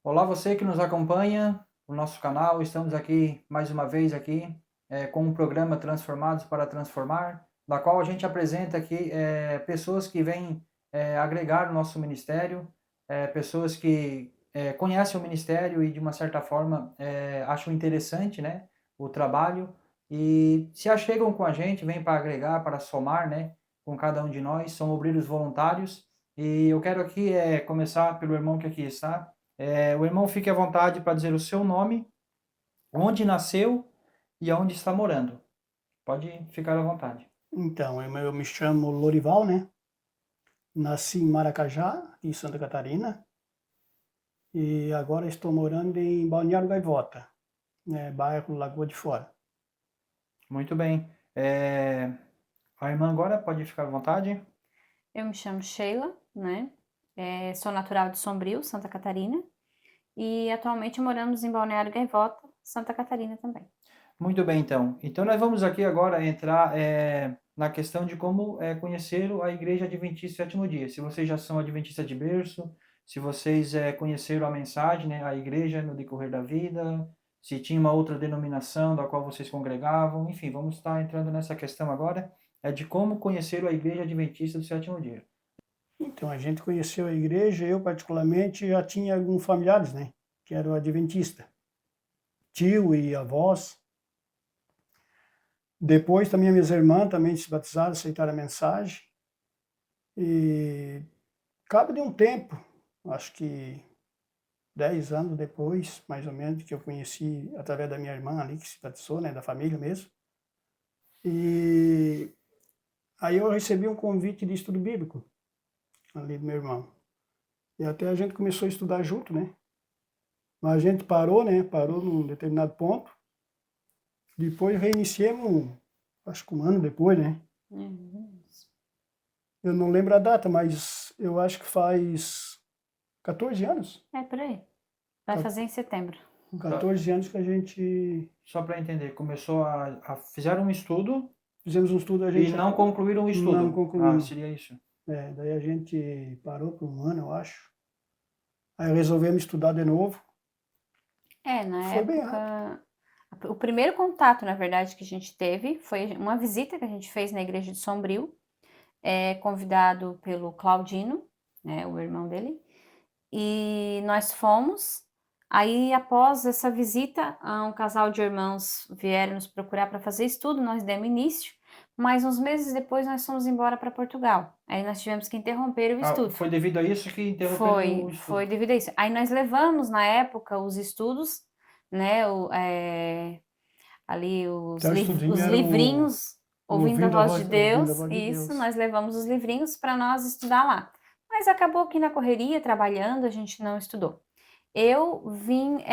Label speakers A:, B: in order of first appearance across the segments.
A: Olá, você que nos acompanha no nosso canal. Estamos aqui mais uma vez aqui com o programa Transformados para Transformar, da qual a gente apresenta aqui pessoas que vêm agregar o nosso ministério, pessoas que conhecem o ministério e de uma certa forma acham interessante, né, o trabalho e se achegam com a gente, vêm para agregar, para somar, né, com cada um de nós. São obreiros voluntários e eu quero aqui começar pelo irmão que aqui está. O irmão fique à vontade para dizer o seu nome, onde nasceu e aonde está morando. Pode ficar à vontade.
B: Então, eu me chamo Lorival, né? Nasci em Maracajá, em Santa Catarina, e agora estou morando em Balneário Gaivota, né? Bairro Lagoa de Fora.
A: Muito bem. A irmã agora pode ficar à vontade.
C: Eu me chamo Sheila, né? Sou natural de Sombrio, Santa Catarina, e atualmente moramos em Balneário Gaivota, Santa Catarina também.
A: Muito bem, então. Então nós vamos aqui agora entrar na questão de como conhecer a Igreja Adventista do Sétimo Dia. Se vocês já são adventistas de berço, se vocês conheceram a mensagem, né, a igreja no decorrer da vida, se tinha uma outra denominação da qual vocês congregavam, enfim, vamos estar entrando nessa questão agora, de como conhecer a Igreja Adventista do Sétimo Dia.
B: Então, a gente conheceu a igreja, eu particularmente já tinha alguns familiares, né? Que eram adventista, tio e avós. Depois também minhas irmãs também se batizaram, aceitaram a mensagem. E cabo de um tempo, acho que 10 anos depois, mais ou menos, que eu conheci através da minha irmã ali, que se batizou, né, da família mesmo. E aí eu recebi um convite de estudo bíblico ali do meu irmão. E até a gente começou a estudar junto, né? Mas a gente parou, né? Parou num determinado ponto. Depois reiniciamos, acho que um ano depois, né? Eu não lembro a data, mas eu acho que faz 14 anos.
C: É por aí. Vai fazer em setembro.
B: 14 anos que a gente
A: Só para entender, começou fizeram um estudo
B: fizemos um estudo, a
A: e
B: gente
A: não concluíram o
B: não
A: estudo. Ah,
B: concluímos.
A: seria isso.
B: Daí a gente parou por um ano, eu acho. Aí resolvemos estudar de novo.
C: Na
B: Foi bem rápido.
C: época. O primeiro contato, na verdade, que a gente teve foi uma visita que a gente fez na igreja de Sombrio, convidado pelo Claudino, né, o irmão dele, e nós fomos. Aí, após essa visita, um casal de irmãos vieram nos procurar para fazer estudo, nós demos início, mas uns meses depois nós fomos embora para Portugal. Aí nós tivemos que interromper o estudo.
A: Foi devido a isso que interromperam o estudo?
C: Foi devido a isso. Aí nós levamos, na época, os estudos, né, ali os
B: Então, o estudinho era
C: livrinhos, ouvindo a voz de
B: ouvindo a
C: Deus,
B: voz de
C: isso,
B: Deus.
C: nós levamos os livrinhos para nós estudar lá. Mas acabou que na correria, trabalhando, a gente não estudou. Eu vim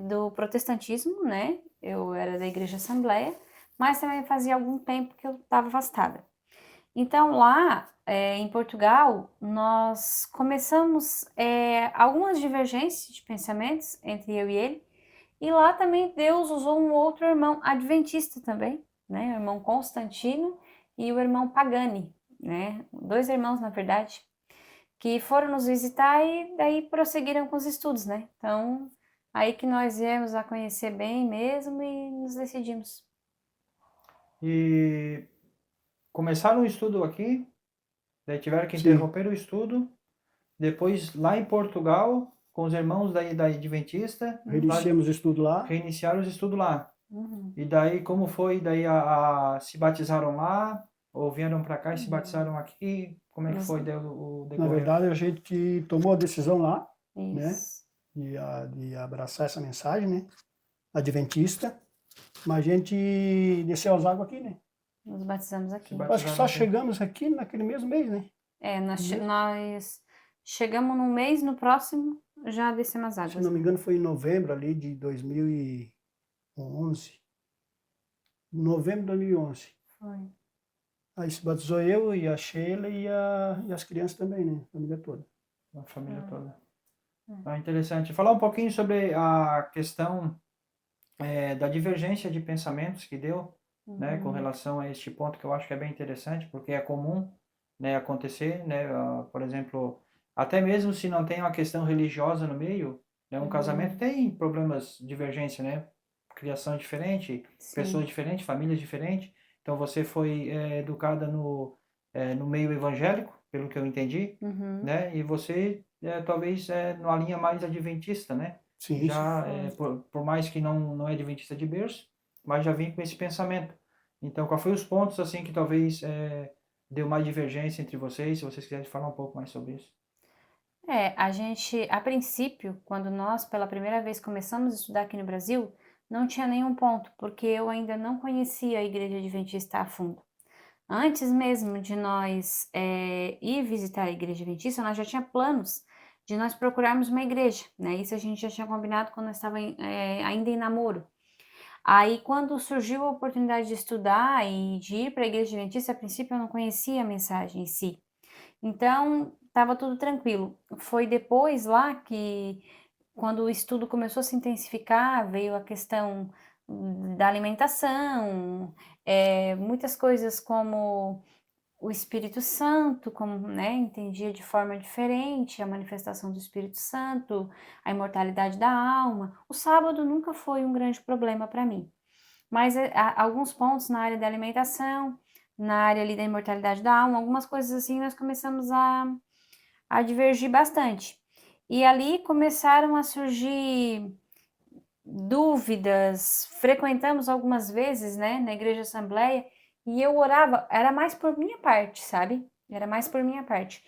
C: do protestantismo, né? Eu era da Igreja Assembleia, mas também fazia algum tempo que eu estava afastada. Então lá em Portugal, nós começamos algumas divergências de pensamentos entre eu e ele, e lá também Deus usou um outro irmão adventista também, né? O irmão Constantino e o irmão Pagani, né? Dois irmãos, na verdade, que foram nos visitar e daí prosseguiram com os estudos, né? Então, aí que nós viemos a conhecer bem mesmo e nos decidimos.
A: E começaram o estudo aqui, daí tiveram que
B: Sim,
A: interromper o estudo, depois lá em Portugal, com os irmãos da Adventista, lá,
B: reiniciamos o estudo lá.
A: reiniciaram os estudos lá.
C: Uhum.
A: E daí, como foi? Daí se batizaram lá, ou vieram para cá e se batizaram aqui? Como é que foi daí o
B: Na
A: decorrer?
B: verdade, a gente tomou a decisão lá, né?
C: Isso.
B: De abraçar essa mensagem, né? Adventista. Mas a gente desceu as águas aqui, né?
C: Nos batizamos aqui.
B: Acho que só chegamos aqui naquele mesmo mês, né?
C: Nós chegamos num mês, no próximo já descemos as águas.
B: Se não me engano, foi em novembro ali de 2011. Novembro de 2011.
C: Foi.
B: Aí se batizou eu e a Sheila e as crianças também, né? A família toda.
A: A família toda. Interessante. Falar um pouquinho sobre a questão da divergência de pensamentos que deu, né, com relação a este ponto que eu acho que é bem interessante, porque é comum, né, acontecer, né, por exemplo, até mesmo se não tem uma questão religiosa no meio, né? Um casamento
C: Uhum.
A: tem problemas, divergência, né? Criação diferente, pessoas
C: Sim.
A: diferentes, famílias diferentes. Então você foi educada no meio evangélico, pelo que eu entendi,
C: Uhum.
A: né? E você talvez numa linha mais adventista, né?
B: Sim, sim.
A: Já
C: Foi.
A: por mais que não é adventista de berço, mas já vim com esse pensamento. Então, qual foi os pontos assim que talvez deu mais divergência entre vocês? Se vocês quiserem falar um pouco mais sobre isso.
C: A gente, a princípio, quando nós pela primeira vez começamos a estudar aqui no Brasil, não tinha nenhum ponto, porque eu ainda não conhecia a Igreja Adventista a fundo. Antes mesmo de nós ir visitar a Igreja Adventista, nós já tinha planos de nós procurarmos uma igreja, né? Isso a gente já tinha combinado quando nós estávamos ainda em namoro. Aí, quando surgiu a oportunidade de estudar e de ir para a Igreja Adventista, a princípio eu não conhecia a mensagem em si. Então, estava tudo tranquilo. Foi depois lá que, quando o estudo começou a se intensificar, veio a questão da alimentação, muitas coisas como o Espírito Santo, como, né, entendia de forma diferente a manifestação do Espírito Santo, a imortalidade da alma. O sábado nunca foi um grande problema para mim, mas alguns pontos na área da alimentação, na área ali da imortalidade da alma, algumas coisas assim, nós começamos a divergir bastante. E ali começaram a surgir dúvidas, frequentamos algumas vezes, né, na igreja assembleia, e eu orava, era mais por minha parte, sabe? Era mais por minha parte.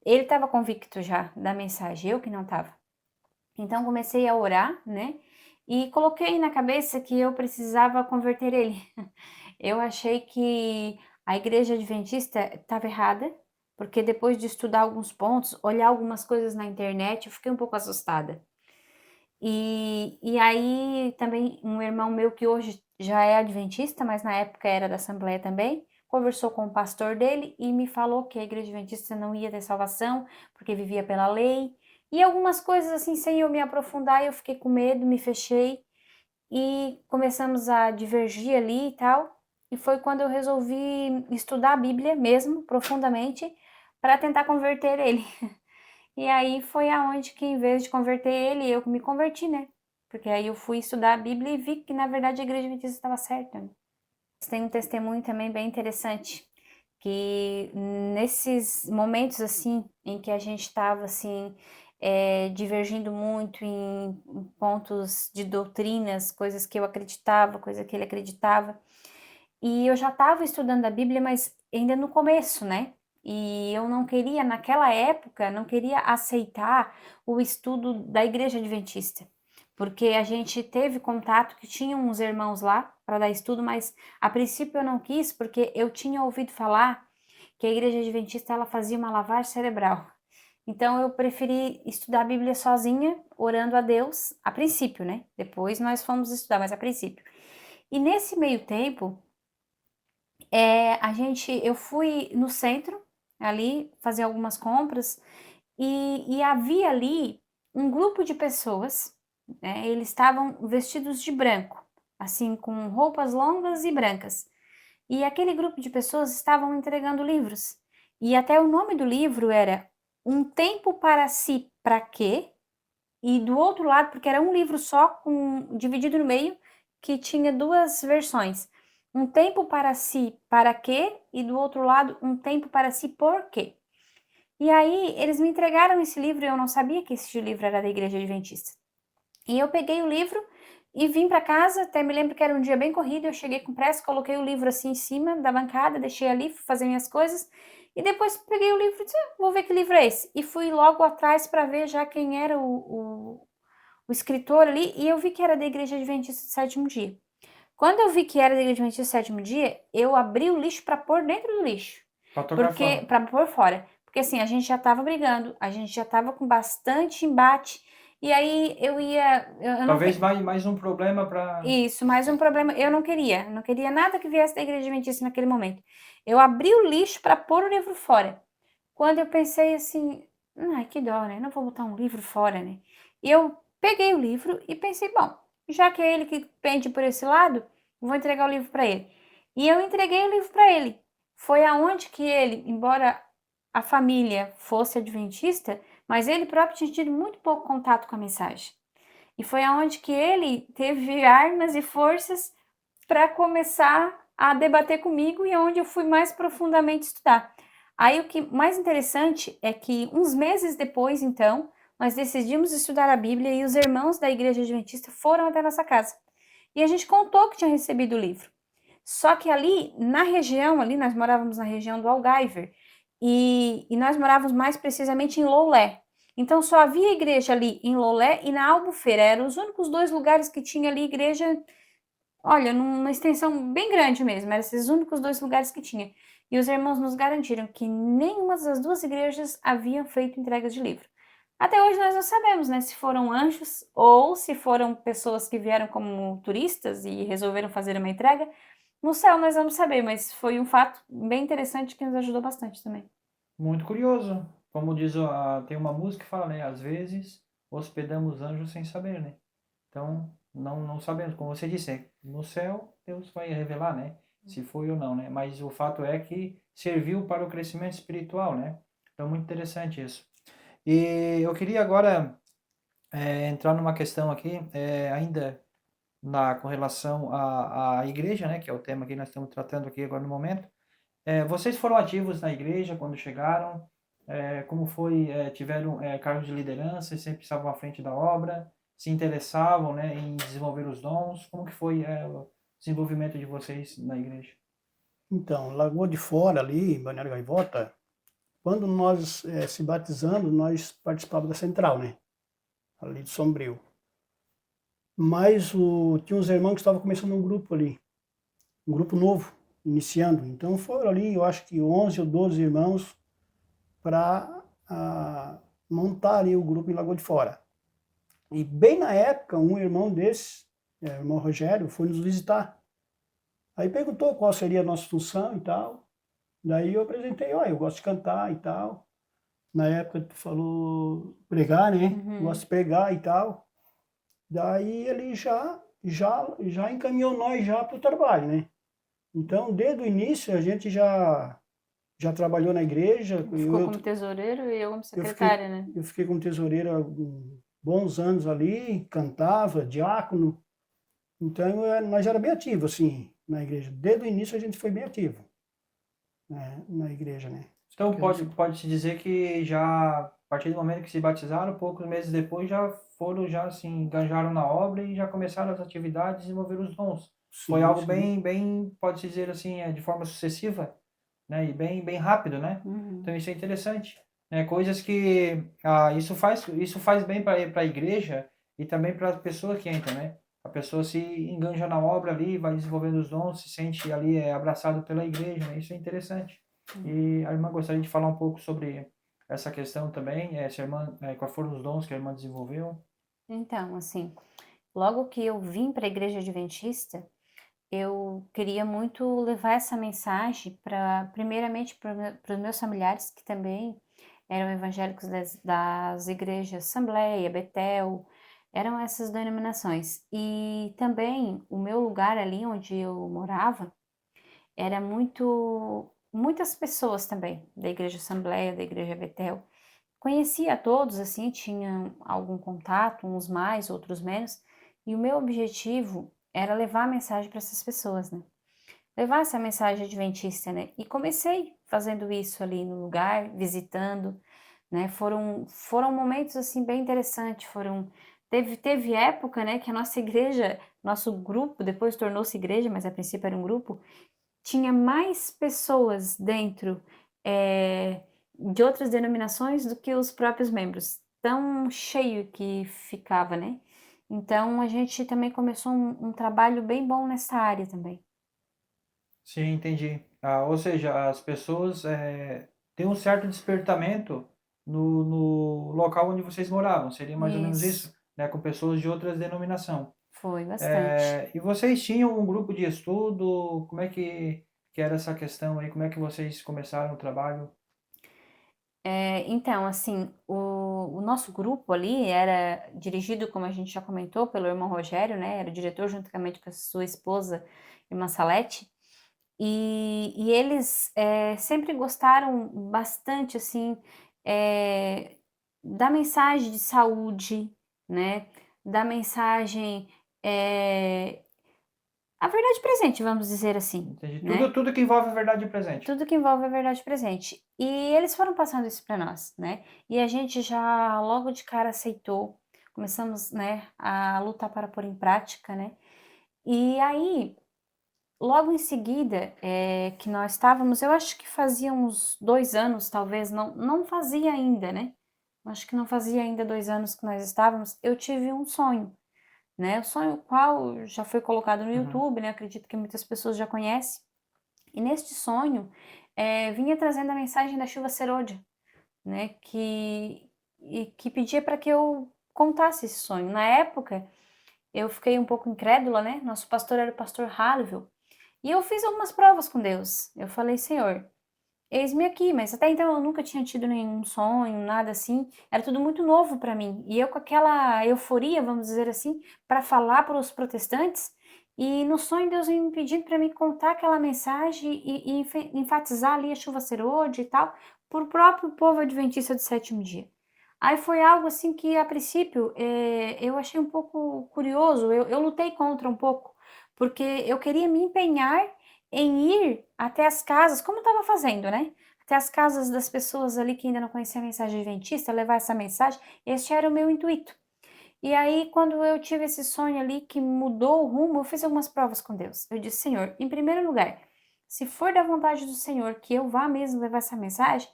C: Ele estava convicto já da mensagem, eu que não estava. Então comecei a orar, né? E coloquei na cabeça que eu precisava converter ele. Eu achei que a igreja adventista estava errada, porque depois de estudar alguns pontos, olhar algumas coisas na internet, eu fiquei um pouco assustada. E aí também um irmão meu que hoje já é adventista, mas na época era da Assembleia também, conversou com o pastor dele e me falou que a igreja adventista não ia ter salvação, porque vivia pela lei. E algumas coisas assim, sem eu me aprofundar, eu fiquei com medo, me fechei e começamos a divergir ali e tal. E foi quando eu resolvi estudar a Bíblia mesmo, profundamente, para tentar converter ele. E aí foi aonde que, em vez de converter ele, eu me converti, né? Porque aí eu fui estudar a Bíblia e vi que, na verdade, a igreja adventista estava certa, né? Tem um testemunho também bem interessante, que nesses momentos, assim, em que a gente estava, assim, divergindo muito em pontos de doutrinas, coisas que eu acreditava, coisa que ele acreditava, e eu já estava estudando a Bíblia, mas ainda no começo, né? E eu não queria, naquela época, não queria aceitar o estudo da Igreja Adventista, porque a gente teve contato que tinha uns irmãos lá para dar estudo, mas a princípio eu não quis, porque eu tinha ouvido falar que a Igreja Adventista ela fazia uma lavagem cerebral. Então eu preferi estudar a Bíblia sozinha, orando a Deus, a princípio, né? Depois nós fomos estudar, mas a princípio. E nesse meio tempo, eu fui no centro, ali, fazer algumas compras, e havia ali um grupo de pessoas, né? Eles estavam vestidos de branco, assim, com roupas longas e brancas. E aquele grupo de pessoas estavam entregando livros. E até o nome do livro era Um Tempo para Si, para quê? E do outro lado, porque era um livro só, dividido no meio, que tinha duas versões. Um tempo para si, para quê? E do outro lado, um tempo para si, por quê? E aí, eles me entregaram esse livro e eu não sabia que esse livro era da Igreja Adventista. E eu peguei o livro e vim para casa, até me lembro que era um dia bem corrido, eu cheguei com pressa, coloquei o livro assim em cima da bancada, deixei ali, fui fazer minhas coisas, e depois peguei o livro e disse, vou ver que livro é esse. E fui logo atrás para ver já quem era o escritor ali, e eu vi que era da Igreja Adventista do Sétimo Dia. Quando eu vi que era da Igreja Adventista do Sétimo Dia, eu abri o lixo para pôr dentro do lixo, porque
A: Fotografando.
C: para pôr fora. Porque assim, a gente já estava brigando, a gente já estava com bastante embate, e aí eu não
A: Talvez
C: queria.
A: mais um problema para.
C: Isso, mais um problema, eu não queria nada que viesse da Igreja Adventista naquele momento. Eu abri o lixo para pôr o livro fora. Quando eu pensei assim, ai, que dó, né? Não vou botar um livro fora, né? E eu peguei o livro e pensei, bom, já que é ele que pende por esse lado, vou entregar o livro para ele. E eu entreguei o livro para ele. Foi aonde que ele, embora a família fosse adventista, mas ele próprio tinha tido muito pouco contato com a mensagem. E foi aonde que ele teve armas e forças para começar a debater comigo e onde eu fui mais profundamente estudar. Aí o que mais interessante é que uns meses depois, então, nós decidimos estudar a Bíblia e os irmãos da Igreja Adventista foram até nossa casa. E a gente contou que tinha recebido o livro. Só que ali, na região, ali nós morávamos na região do Algaiver, e nós morávamos mais precisamente em Loulé. Então só havia igreja ali em Loulé e na Albufeira. Eram os únicos dois lugares que tinha ali igreja, olha, numa extensão bem grande mesmo. Eram esses únicos dois lugares que tinha. E os irmãos nos garantiram que nenhuma das duas igrejas haviam feito entregas de livro. Até hoje nós não sabemos, né, se foram anjos ou se foram pessoas que vieram como turistas e resolveram fazer uma entrega. No céu nós vamos saber, mas foi um fato bem interessante que nos ajudou bastante também.
A: Muito curioso. Como diz, tem uma música que fala, né? Às vezes hospedamos anjos sem saber, né? Então, não sabemos. Como você disse, né? No céu Deus vai revelar, né? Se foi ou não, né? Mas o fato é que serviu para o crescimento espiritual, né? Então, muito interessante isso. E eu queria agora entrar numa questão aqui, ainda com relação à igreja, né? Que é o tema que nós estamos tratando aqui agora no momento. Vocês foram ativos na igreja quando chegaram? Como foi? Tiveram cargos de liderança? Sempre estavam à frente da obra? Se interessavam, né, em desenvolver os dons? Como que foi o desenvolvimento de vocês na igreja?
B: Então, Lagoa de Fora ali, em Balneário Gaivota, quando nós se batizamos, nós participávamos da central, né? Ali de Sombrio. Mas tinha uns irmãos que estavam começando um grupo ali, um grupo novo, iniciando. Então foram ali, eu acho que 11 ou 12 irmãos para montar ali o grupo em Lagoa de Fora. E bem na época, um irmão desses, o irmão Rogério, foi nos visitar. Aí perguntou qual seria a nossa função e tal. Daí eu apresentei, ó, eu gosto de cantar e tal. Na época tu falou pregar, né? Gosto de pregar e tal. Daí ele já encaminhou nós já para o trabalho, né? Então, desde o início, a gente já trabalhou na igreja.
C: Ficou como tesoureiro e eu como
B: fiquei,
C: secretária, né?
B: eu fiquei como tesoureiro há bons anos ali, cantava, diácono. Então, nós era bem ativo, assim, na igreja. Desde o início, a gente foi bem ativo, né, na igreja, né?
A: Então, pode-se dizer que já, a partir do momento que se batizaram, poucos meses depois já se engajaram na obra e já começaram as atividades e desenvolver os dons. Foi
B: Sim,
A: algo
B: sim.
A: bem, pode-se dizer assim, de forma sucessiva, né? E bem rápido, né?
C: Uhum.
A: Então isso é interessante, né? Coisas que isso faz bem para a igreja e também para a pessoa que entra, né? A pessoa se enganja na obra ali, vai desenvolvendo os dons, se sente ali abraçado pela igreja, né? Isso é interessante. E a irmã gostaria de falar um pouco sobre essa questão também, se a irmã, quais foram os dons que a irmã desenvolveu?
C: Então, assim, logo que eu vim para a igreja adventista, eu queria muito levar essa mensagem para, primeiramente, para os meus familiares, que também eram evangélicos das igrejas Assembleia, Betel, eram essas denominações. E também o meu lugar ali onde eu morava era muitas pessoas também da igreja Assembleia, da igreja Betel. Conhecia a todos, assim, tinha algum contato, uns mais, outros menos, e o meu objetivo era levar a mensagem para essas pessoas, né? Levar essa mensagem adventista, né? E comecei fazendo isso ali no lugar, visitando, né? Foram momentos, assim, bem interessantes, teve época, né, que a nossa igreja, nosso grupo, depois tornou-se igreja, mas a princípio era um grupo, tinha mais pessoas dentro, de outras denominações do que os próprios membros. Tão cheio que ficava, né. Então a gente também começou um trabalho bem bom nessa área também.
A: Sim, entendi. Ou seja, as pessoas têm um certo despertamento no local onde vocês moravam, seria mais ou menos
C: Isso,
A: isso, né? Com pessoas de outras denominação.
C: foi bastante.
A: E vocês tinham um grupo de estudo? Como é que era essa questão aí? Como é que vocês começaram o trabalho?
C: Então, assim, o nosso grupo ali era dirigido, como a gente já comentou, pelo irmão Rogério, né, era o diretor juntamente com a sua esposa, irmã Salete, e eles, sempre gostaram bastante, assim, eh, da mensagem de saúde, né, da mensagem, a verdade presente, vamos dizer assim,
A: Entendi.
C: né?
A: Tudo que envolve a verdade presente.
C: Tudo que envolve a verdade presente. E eles foram passando isso para nós, né? E a gente já logo de cara aceitou, começamos, né, a lutar para pôr em prática, né? E aí, logo em seguida, que nós estávamos, eu acho que fazia uns 2 anos, talvez, não fazia ainda, né? Acho que não fazia ainda 2 anos que nós estávamos, eu tive um sonho, né? O sonho qual já foi colocado no
A: Uhum.
C: YouTube, né? Acredito que muitas pessoas já conhecem. E neste sonho, vinha trazendo a mensagem da chuva serôdia, né? Que pedia para que eu contasse esse sonho. Na época, eu fiquei um pouco incrédula, né? Nosso pastor era o pastor Hallville. E eu fiz algumas provas com Deus. Eu falei, Senhor, eis-me aqui, mas até então eu nunca tinha tido nenhum sonho, nada assim. Era tudo muito novo para mim. E eu com aquela euforia, vamos dizer assim, para falar para os protestantes. E no sonho Deus me pedindo para mim contar aquela mensagem e enfatizar ali a chuva serôdia e tal, para o próprio povo adventista do sétimo dia. Aí foi algo assim que a princípio eu achei um pouco curioso, eu lutei contra um pouco, porque eu queria me empenhar em ir até as casas, como eu estava fazendo, né? Até as casas das pessoas ali que ainda não conheciam a mensagem adventista, levar essa mensagem, este era o meu intuito. E aí, quando eu tive esse sonho ali que mudou o rumo, eu fiz algumas provas com Deus. Eu disse, Senhor, em primeiro lugar, se for da vontade do Senhor que eu vá mesmo levar essa mensagem,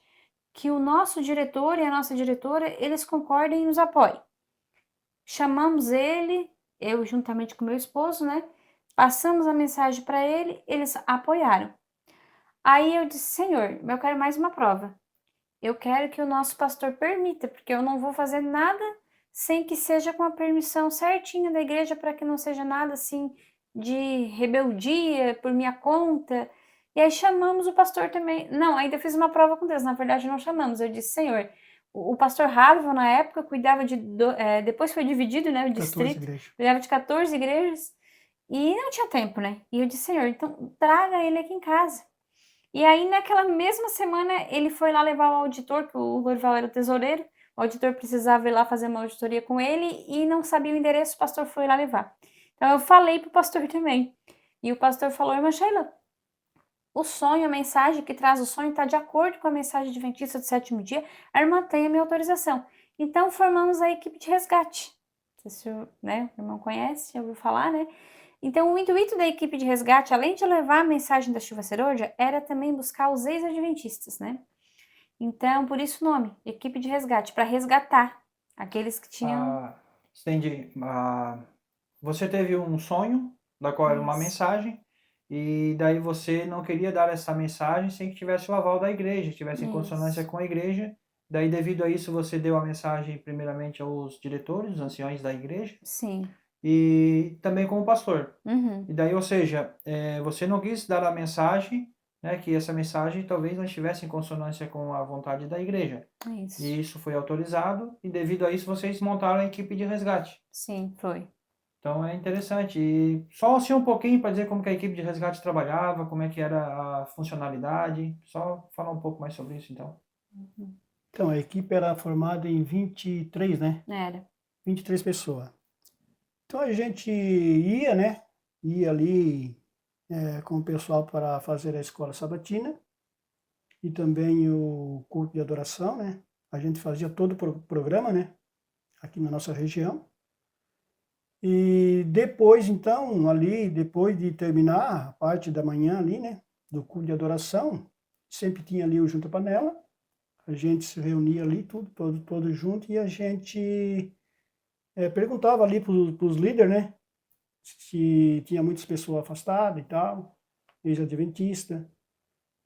C: que o nosso diretor e a nossa diretora, eles concordem e nos apoiem. Chamamos ele, eu juntamente com meu esposo, né? Passamos a mensagem para ele, eles apoiaram. Aí eu disse, Senhor, eu quero mais uma prova. Eu quero que o nosso pastor permita, porque eu não vou fazer nada sem que seja com a permissão certinha da igreja, para que não seja nada assim de rebeldia por minha conta. E aí chamamos o pastor também. Não, ainda fiz uma prova com Deus. Na verdade, não chamamos. Eu disse, Senhor, o pastor Harville, na época, cuidava depois foi dividido, né, o
B: 14
C: distrito,
B: igrejas.
C: cuidava de 14 igrejas. E não tinha tempo, né? E eu disse, Senhor, então traga ele aqui em casa. E aí, naquela mesma semana, ele foi lá levar o auditor, que o Lorival era o tesoureiro. O auditor precisava ir lá fazer uma auditoria com ele e não sabia o endereço, o pastor foi lá levar. Então, eu falei pro pastor também. E o pastor falou, irmã Sheila, o sonho, a mensagem que traz o sonho está de acordo com a mensagem adventista do sétimo dia. A irmã tem a minha autorização. Então, formamos a equipe de resgate. Não sei se né, o irmão conhece, já ouviu falar, né? Então, o intuito da equipe de resgate, além de levar a mensagem da chuva serôdia, era também buscar os ex-adventistas, né? Então, por isso o nome, equipe de resgate, para resgatar aqueles que tinham...
A: Ah, entendi. Você teve um sonho, da qual era uma
C: Isso.
A: mensagem, e daí você não queria dar essa mensagem sem que tivesse o aval da igreja, estivesse em consonância
C: Isso.
A: com a igreja. Daí, devido a isso, você deu a mensagem primeiramente aos diretores, os anciões da igreja,
C: Sim.
A: e também com o pastor.
C: Uhum.
A: E daí, ou seja, você não quis dar a mensagem, né, que essa mensagem talvez não estivesse em consonância com a vontade da igreja.
C: Isso.
A: E isso foi autorizado, e devido a isso vocês montaram a equipe de resgate.
C: Sim, foi.
A: Então é interessante. E só assim um pouquinho para dizer como que a equipe de resgate trabalhava, como é que era a funcionalidade. Só falar um pouco mais sobre isso, então.
C: Uhum.
B: Então, a equipe era formada em 23, né?
C: Era.
B: 23 pessoas. Então, a gente ia, né? Ia ali com o pessoal para fazer a escola sabatina e também o culto de adoração, né? A gente fazia todo o programa, né? Aqui na nossa região. E depois, então, ali, depois de terminar a parte da manhã ali, né? Do culto de adoração, sempre tinha ali o Junta Panela. A gente se reunia ali, todo junto, e a gente perguntava ali para os líderes, né? Se tinha muitas pessoas afastadas e tal, ex-adventista.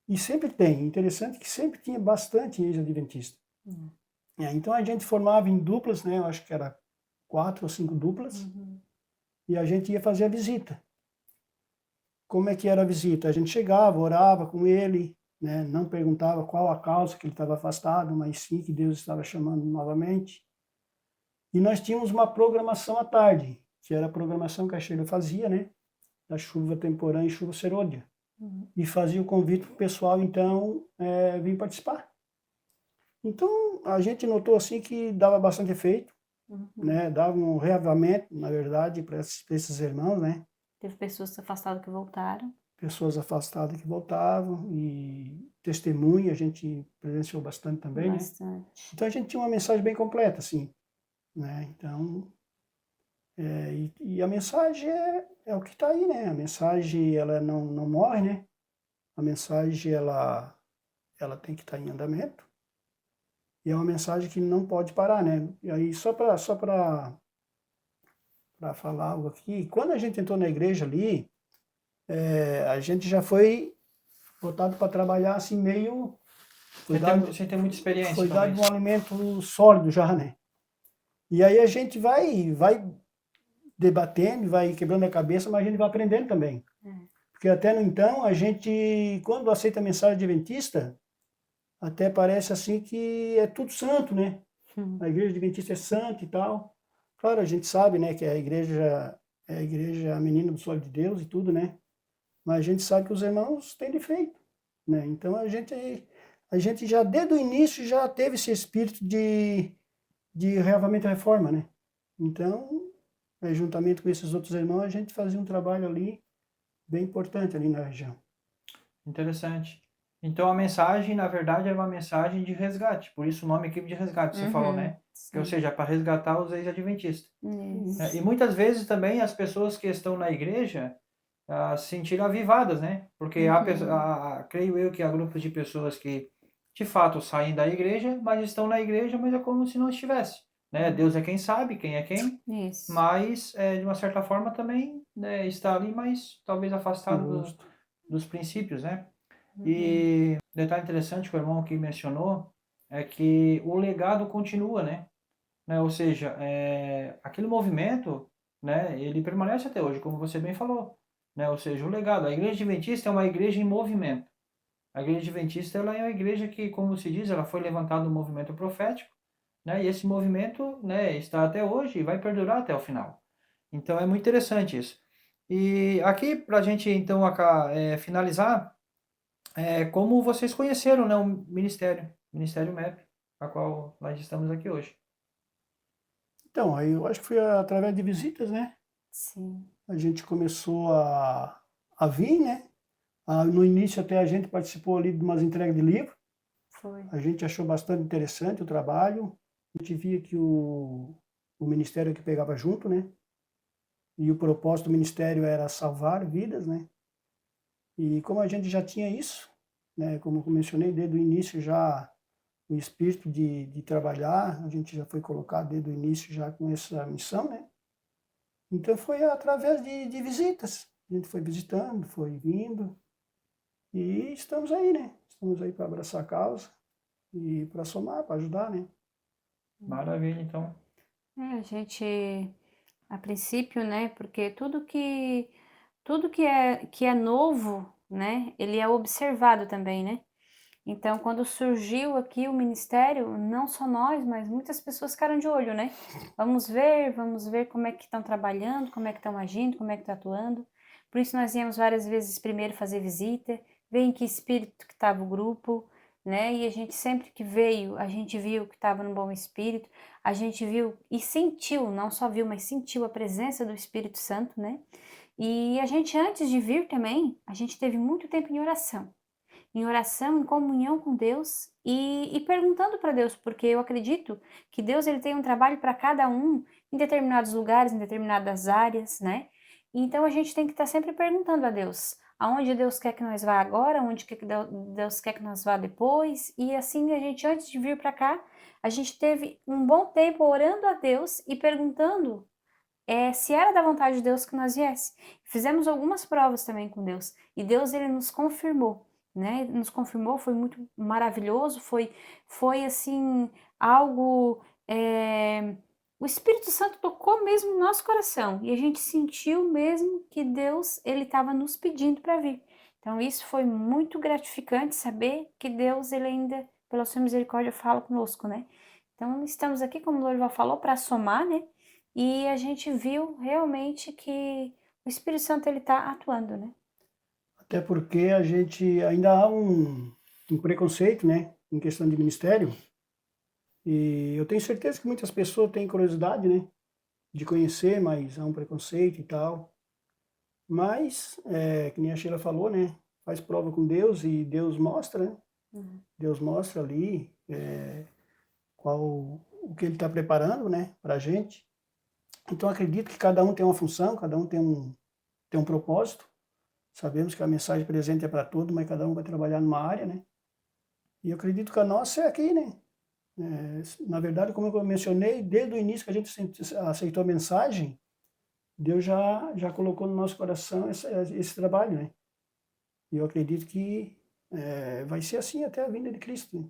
B: E sempre tem, interessante que sempre tinha bastante ex-adventista.
C: Uhum.
B: Então a gente formava em duplas, né? Eu acho que era 4 ou 5 duplas,
C: Uhum.
B: e a gente ia fazer a visita. Como é que era a visita? A gente chegava, orava com ele, né? Não perguntava qual a causa que ele estava afastado, mas sim que Deus estava chamando novamente. E nós tínhamos uma programação à tarde, que era a programação que a Sheila fazia, né? Da chuva temporã e chuva serôdia.
C: Uhum.
B: E fazia o convite para o pessoal, então, vir participar. Então, a gente notou assim que dava bastante efeito.
C: Uhum.
B: né? Dava um reavivamento, na verdade, para esses irmãos, né?
C: Teve pessoas afastadas que voltaram.
B: Pessoas afastadas que voltavam e testemunha, a gente presenciou bastante também, né?
C: Bastante.
B: Então a gente tinha uma mensagem bem completa, assim, né? Então, e a mensagem é o que está aí, né? A mensagem, ela não morre, né? A mensagem, ela tem que estar em andamento. E é uma mensagem que não pode parar, né? E aí, só para falar algo aqui, quando a gente entrou na igreja ali, a gente já foi botado para trabalhar assim meio,
A: Sem ter muita experiência,
B: foi dado
A: talvez.
B: um alimento sólido já, né? E aí a gente vai debatendo, vai quebrando a cabeça, mas a gente vai aprendendo também. Porque até no então, a gente, quando aceita a mensagem adventista, até parece assim que é tudo santo, né? A igreja adventista é santa e tal. Claro, a gente sabe, né, que a igreja a menina do sol de Deus e tudo, né? Mas a gente sabe que os irmãos têm defeito, né? Então a gente já desde o início já teve esse espírito de reavivamento e reforma, né? Então, juntamente com esses outros irmãos, a gente fazia um trabalho ali bem importante ali na região.
A: Interessante. Então a mensagem, na verdade, era uma mensagem de resgate. Por isso o nome equipe de resgate, você falou, né? Que, ou
C: Sim.
A: seja, para resgatar os ex-adventistas.
C: Isso.
A: E muitas vezes também as pessoas que estão na igreja se sentiram avivadas, né? Porque creio eu que há grupos de pessoas que de fato saem da igreja, mas estão na igreja, mas é como se não estivesse, né? Deus é quem sabe, quem é quem,
C: Isso.
A: mas de uma certa forma também, né, está ali, mas talvez afastado dos princípios, né? E detalhe interessante que o irmão aqui mencionou é que o legado continua, né? Ou seja, aquele movimento, né, ele permanece até hoje, como você bem falou, né? Ou seja, o legado. A Igreja Adventista é uma igreja em movimento. A Igreja Adventista ela é uma igreja que, como se diz, ela foi levantada no movimento profético, né? E esse movimento, né, está até hoje e vai perdurar até o final. Então é muito interessante isso. E aqui, para a gente então finalizar, como vocês conheceram, né, o Ministério MEP, a qual nós estamos aqui hoje.
B: Então, aí eu acho que foi através de visitas, né?
C: Sim.
B: A gente começou a vir, né? No início até a gente participou ali de umas entregas de livro.
C: Foi.
B: A gente achou bastante interessante o trabalho. A gente via que o ministério que pegava junto, né? E o propósito do ministério era salvar vidas, né? E como a gente já tinha isso, né? Como eu mencionei desde o início já o espírito de trabalhar, a gente já foi colocado desde o início já com essa missão, né? Então foi através de visitas. A gente foi visitando, foi vindo e estamos aí, né? Estamos aí para abraçar a causa e para somar, para ajudar, né?
A: Maravilha, então.
C: A gente, a princípio, né, porque tudo que é novo, né, ele é observado também, né? Então, quando surgiu aqui o ministério, não só nós, mas muitas pessoas ficaram de olho, né? Vamos ver como é que estão trabalhando, como é que estão agindo, como é que estão atuando. Por isso nós íamos várias vezes primeiro fazer visita, ver em que espírito que estava o grupo, né? E a gente sempre que veio, a gente viu que estava no bom espírito, a gente viu e sentiu, não só viu, mas sentiu a presença do Espírito Santo, né? E a gente, antes de vir também, a gente teve muito tempo em oração, em comunhão com Deus e perguntando para Deus, porque eu acredito que Deus ele tem um trabalho para cada um em determinados lugares, em determinadas áreas, né? Então a gente tem que estar sempre perguntando a Deus, aonde Deus quer que nós vá agora, onde que Deus quer que nós vá depois, e assim a gente antes de vir para cá, a gente teve um bom tempo orando a Deus e perguntando se era da vontade de Deus que nós viesse. Fizemos algumas provas também com Deus e Deus ele nos confirmou, né? Nos confirmou, foi muito maravilhoso, foi assim algo. O Espírito Santo tocou mesmo no nosso coração e a gente sentiu mesmo que Deus ele estava nos pedindo para vir. Então isso foi muito gratificante saber que Deus ele ainda pela sua misericórdia fala conosco, né? Então estamos aqui como o Lorival falou para somar, né? E a gente viu realmente que o Espírito Santo ele está atuando, né?
B: Até porque a gente ainda há um preconceito, né? Em questão de ministério, E eu tenho certeza que muitas pessoas têm curiosidade, né, de conhecer, mas há um preconceito e tal. Mas, que nem a Sheila falou, né, faz prova com Deus e Deus mostra, né,
C: Uhum.
B: Deus mostra ali, qual o que Ele está preparando, né, para a gente. Então acredito que cada um tem uma função, cada um tem um propósito. Sabemos que a mensagem presente é para todos, mas cada um vai trabalhar numa área, né. E eu acredito que a nossa é aqui, né. Na verdade, como eu mencionei, desde o início que a gente aceitou a mensagem, Deus já colocou no nosso coração esse trabalho, né. E eu acredito que, vai ser assim até a vinda de Cristo, né.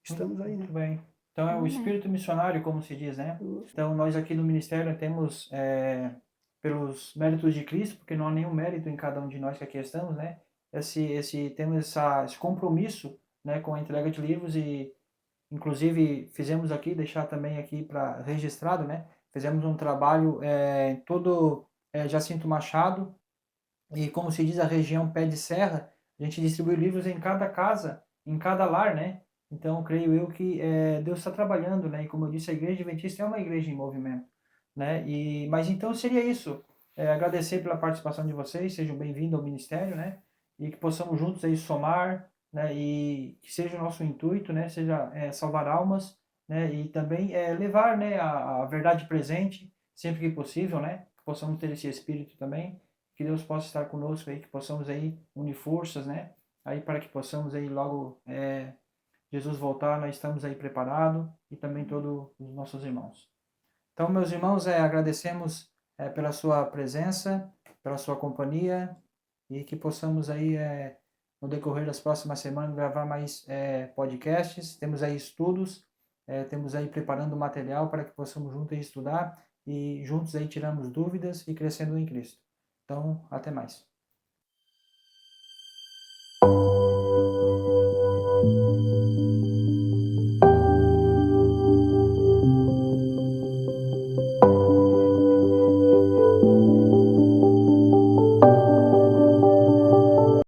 B: Estamos aí,
A: Muito
B: né.
A: bem. Então é o
C: Amém.
A: espírito missionário, como se diz, né?
B: Os
A: Então nós aqui no ministério temos, pelos méritos de Cristo, porque não há nenhum mérito em cada um de nós que aqui estamos, né? Temos esse compromisso, né, com a entrega de livros e, inclusive, fizemos aqui, deixar também aqui para registrado, né? Fizemos um trabalho todo Jacinto Machado e, como se diz, a região pé de serra, a gente distribui livros em cada casa, em cada lar, né? Então, creio eu que Deus está trabalhando, né? E como eu disse, a Igreja Adventista é uma igreja em movimento, né? Mas então seria isso. Agradecer pela participação de vocês, sejam bem-vindos ao ministério, né? E que possamos juntos aí somar, né? E que seja o nosso intuito, né? Seja salvar almas, né? E também levar, né? A verdade presente, sempre que possível, né? Que possamos ter esse espírito também, que Deus possa estar conosco aí, que possamos aí unir forças, né? Aí para que possamos aí logo Jesus voltar, nós estamos aí preparados e também todos os nossos irmãos. Então, meus irmãos, agradecemos pela sua presença, pela sua companhia e que possamos aí no decorrer das próximas semanas gravar mais podcasts. Temos aí estudos, temos aí preparando material para que possamos juntos aí estudar e juntos aí tiramos dúvidas e crescendo em Cristo. Então, até mais.